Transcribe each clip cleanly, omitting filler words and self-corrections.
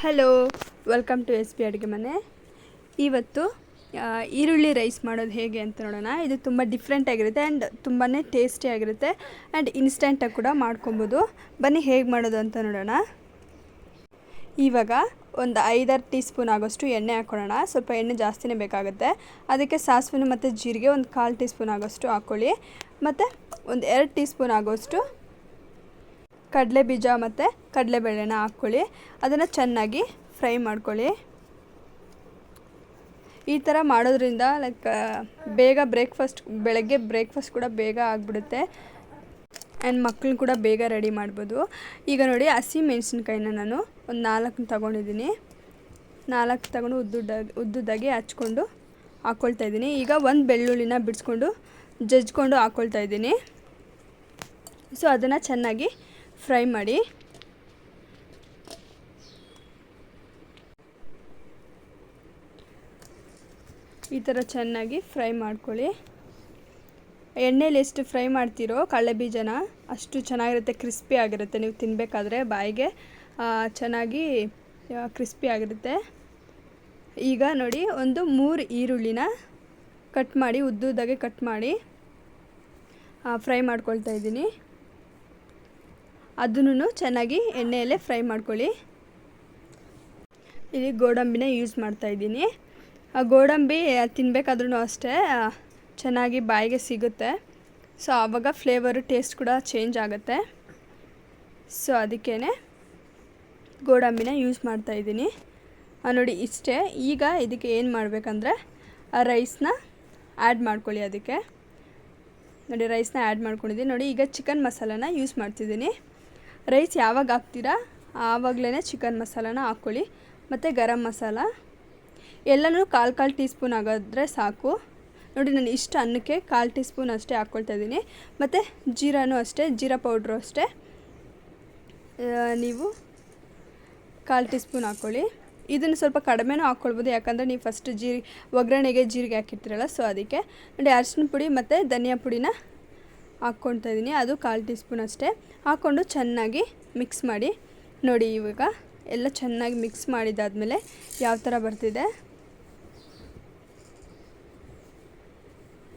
Hello, welcome to S P ಅಡುಗೆ ಮನೆ. ಇವತ್ತು ಈರುಳ್ಳಿ ರೈಸ್ ಮಾಡೋದು ಹೇಗೆ ಅಂತ ನೋಡೋಣ. ಇದು ತುಂಬ ಡಿಫ್ರೆಂಟ್ ಆಗಿರುತ್ತೆ ಆ್ಯಂಡ್ ತುಂಬಾ ಟೇಸ್ಟಿ ಆಗಿರುತ್ತೆ ಆ್ಯಂಡ್ ಇನ್ಸ್ಟೆಂಟಾಗಿ ಕೂಡ ಮಾಡ್ಕೊಬೋದು. ಬನ್ನಿ ಹೇಗೆ ಮಾಡೋದು ಅಂತ ನೋಡೋಣ. ಇವಾಗ ಒಂದು 5-6 ಟೀ ಸ್ಪೂನ್ ಆಗೋಷ್ಟು ಎಣ್ಣೆ ಹಾಕ್ಕೊಳ್ಳೋಣ. ಸ್ವಲ್ಪ ಎಣ್ಣೆ ಜಾಸ್ತಿನೇ ಬೇಕಾಗುತ್ತೆ. ಅದಕ್ಕೆ ಸಾಸಿವೆ ಮತ್ತು ಜೀರಿಗೆ ಒಂದು 1/4 ಟೀ ಸ್ಪೂನ್ ಆಗೋಷ್ಟು ಹಾಕ್ಕೊಳ್ಳಿ. ಮತ್ತು ಒಂದು 2 ಟೀ ಸ್ಪೂನ್ ಆಗೋಷ್ಟು ಕಡಲೆ ಬೀಜ ಮತ್ತು ಕಡಲೆಬೇಳೆನ ಹಾಕ್ಕೊಳ್ಳಿ. ಅದನ್ನು ಚೆನ್ನಾಗಿ ಫ್ರೈ ಮಾಡ್ಕೊಳ್ಳಿ. ಈ ಥರ ಮಾಡೋದ್ರಿಂದ ಬೇಗ ಬೆಳಗ್ಗೆ ಬ್ರೇಕ್ಫಾಸ್ಟ್ ಕೂಡ ಬೇಗ ಆಗಿಬಿಡುತ್ತೆ ಆ್ಯಂಡ್ ಮಕ್ಕಳು ಕೂಡ ಬೇಗ ರೆಡಿ ಮಾಡ್ಬೋದು. ಈಗ ನೋಡಿ, ಹಸಿ ಮೆಣಸಿನ್ಕಾಯಿನ ನಾನು ಒಂದು 4 ತೊಗೊಂಡಿದ್ದೀನಿ. 4 ತಗೊಂಡು ಉದ್ದುದ್ದಾಗಿ ಹಚ್ಕೊಂಡು ಹಾಕ್ಕೊಳ್ತಾಯಿದ್ದೀನಿ. ಈಗ ಒಂದು ಬೆಳ್ಳುಳ್ಳಿನ ಬಿಡಿಸ್ಕೊಂಡು ಜಜ್ಕೊಂಡು ಹಾಕ್ಕೊಳ್ತಾಯಿದ್ದೀನಿ. ಸೊ ಅದನ್ನು ಚೆನ್ನಾಗಿ ಫ್ರೈ ಮಾಡಿ. ಈ ಥರ ಚೆನ್ನಾಗಿ ಫ್ರೈ ಮಾಡ್ಕೊಳ್ಳಿ. ಎಣ್ಣೆಲಿ ಎಷ್ಟು ಫ್ರೈ ಮಾಡ್ತೀರೋ ಕಡಲೆ ಬೀಜನ ಅಷ್ಟು ಚೆನ್ನಾಗಿರುತ್ತೆ, ಕ್ರಿಸ್ಪಿ ಆಗಿರುತ್ತೆ. ನೀವು ತಿನ್ನಬೇಕಾದ್ರೆ ಬಾಯಿಗೆ ಚೆನ್ನಾಗಿ ಕ್ರಿಸ್ಪಿ ಆಗಿರುತ್ತೆ. ಈಗ ನೋಡಿ, ಒಂದು 3 ಈರುಳ್ಳಿನ ಕಟ್ ಮಾಡಿ ಉದ್ದುದ್ದಾಗೆ ಕಟ್ ಮಾಡಿ ಫ್ರೈ ಮಾಡ್ಕೊಳ್ತಾ ಇದ್ದೀನಿ. ಅದನ್ನು ಚೆನ್ನಾಗಿ ಎಣ್ಣೆಯಲ್ಲೇ ಫ್ರೈ ಮಾಡ್ಕೊಳ್ಳಿ. ಇಲ್ಲಿ ಗೋಡಂಬಿನ ಯೂಸ್ ಮಾಡ್ತಾಯಿದ್ದೀನಿ. ಆ ಗೋಡಂಬಿ ತಿನ್ನಬೇಕಾದ್ರೂ ಅಷ್ಟೇ ಚೆನ್ನಾಗಿ ಬಾಯಿಗೆ ಸಿಗುತ್ತೆ. ಸೊ ಆವಾಗ ಫ್ಲೇವರು ಟೇಸ್ಟ್ ಕೂಡ ಚೇಂಜ್ ಆಗುತ್ತೆ. ಸೊ ಅದಕ್ಕೇ ಗೋಡಂಬಿನ ಯೂಸ್ ಮಾಡ್ತಾಯಿದ್ದೀನಿ. ನೋಡಿ ಇಷ್ಟೇ. ಈಗ ಇದಕ್ಕೆ ಏನು ಮಾಡಬೇಕಂದ್ರೆ ರೈಸ್ನ ಆ್ಯಡ್ ಮಾಡ್ಕೊಳ್ಳಿ. ಅದಕ್ಕೆ ನೋಡಿ, ರೈಸ್ನ ಆ್ಯಡ್ ಮಾಡ್ಕೊಂಡಿದ್ದೀನಿ. ನೋಡಿ, ಈಗ ಚಿಕನ್ ಮಸಾಲಾನ ಯೂಸ್ ಮಾಡ್ತಿದ್ದೀನಿ. ರೈಸ್ ಯಾವಾಗ ಹಾಕ್ತೀರಾ ಆವಾಗಲೇ ಚಿಕನ್ ಮಸಾಲಾನ ಹಾಕ್ಕೊಳ್ಳಿ. ಮತ್ತು ಗರಂ ಮಸಾಲ ಎಲ್ಲನೂ 1/4 ಟೀ ಸ್ಪೂನ್ ಆಗೋದ್ರೆ ಸಾಕು. ನೋಡಿ, ನಾನು ಇಷ್ಟು ಅನ್ನಕ್ಕೆ 1/4 ಟೀ ಸ್ಪೂನ್ ಅಷ್ಟೇ ಹಾಕ್ಕೊಳ್ತಾಯಿದ್ದೀನಿ. ಮತ್ತು ಜೀರಾನೂ ಅಷ್ಟೇ, ಜೀರಾ ಪೌಡ್ರು ಅಷ್ಟೇ ನೀವು 1/4 ಟೀ ಸ್ಪೂನ್ ಹಾಕ್ಕೊಳ್ಳಿ. ಇದನ್ನು ಸ್ವಲ್ಪ ಕಡಿಮೆನೂ ಹಾಕ್ಕೊಳ್ಬೋದು, ಯಾಕಂದರೆ ನೀವು ಫಸ್ಟ್ ಒಗ್ಗರಣೆಗೆ ಜೀರಿಗೆ ಹಾಕಿರ್ತೀರಲ್ಲ. ಸೊ ಅದಕ್ಕೆ ನೋಡಿ, ಅರಿಶಿನ ಪುಡಿ ಮತ್ತು ಧನಿಯಾ ಪುಡಿನ ಹಾಕ್ಕೊಳ್ತಾಯಿದ್ದೀನಿ. ಅದು 1/4 ಟೀ ಸ್ಪೂನ್ ಅಷ್ಟೇ ಹಾಕ್ಕೊಂಡು ಚೆನ್ನಾಗಿ ಮಿಕ್ಸ್ ಮಾಡಿ. ನೋಡಿ, ಇವಾಗ ಎಲ್ಲ ಚೆನ್ನಾಗಿ ಮಿಕ್ಸ್ ಮಾಡಿದ್ದಾದಮೇಲೆ ಯಾವ ಥರ ಬರ್ತಿದೆ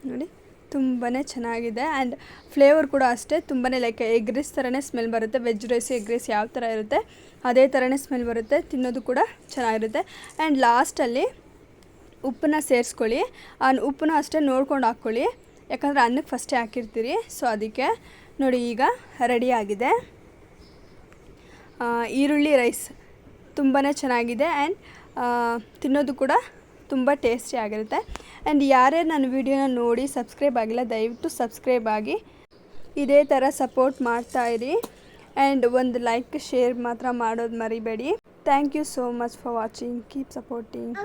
ನೋಡಿ, ತುಂಬಾ ಚೆನ್ನಾಗಿದೆ. ಆ್ಯಂಡ್ ಫ್ಲೇವರ್ ಕೂಡ ಅಷ್ಟೇ ತುಂಬಾ ಲೈಕ್ ಎಗ್ ರೈಸ್ ಥರನೇ ಸ್ಮೆಲ್ ಬರುತ್ತೆ. ವೆಜ್ ರೈಸ್, ಎಗ್ ರೈಸ್ ಯಾವ ಥರ ಇರುತ್ತೆ ಅದೇ ಥರನೇ ಸ್ಮೆಲ್ ಬರುತ್ತೆ. ತಿನ್ನೋದು ಕೂಡ ಚೆನ್ನಾಗಿರುತ್ತೆ. ಆ್ಯಂಡ್ ಲಾಸ್ಟಲ್ಲಿ ಉಪ್ಪನ್ನ ಸೇರಿಸ್ಕೊಳ್ಳಿ. ಉಪ್ಪನ್ನ ಅಷ್ಟೇ ನೋಡ್ಕೊಂಡು ಹಾಕ್ಕೊಳ್ಳಿ, ಯಾಕಂದರೆ ಅನ್ನಕ್ಕೆ ಫಸ್ಟೇ ಹಾಕಿರ್ತೀರಿ. ಸೊ ಅದಕ್ಕೆ ನೋಡಿ, ಈಗ ರೆಡಿಯಾಗಿದೆ ಈರುಳ್ಳಿ ರೈಸ್. ತುಂಬಾ ಚೆನ್ನಾಗಿದೆ ಆ್ಯಂಡ್ ತಿನ್ನೋದು ಕೂಡ ತುಂಬ ಟೇಸ್ಟಿ ಆಗಿರುತ್ತೆ. ಆ್ಯಂಡ್ ಯಾರ್ಯಾರು ನನ್ನ ವೀಡಿಯೋನ ನೋಡಿ ಸಬ್ಸ್ಕ್ರೈಬ್ ಆಗಿಲ್ಲ, ದಯವಿಟ್ಟು ಸಬ್ಸ್ಕ್ರೈಬ್ ಆಗಿ ಇದೇ ಥರ ಸಪೋರ್ಟ್ ಮಾಡ್ತಾಯಿರಿ. ಆ್ಯಂಡ್ ಒಂದು ಲೈಕ್ ಶೇರ್ ಮಾತ್ರ ಮಾಡೋದು ಮರಿಬೇಡಿ. Thank you so much for watching. Keep supporting.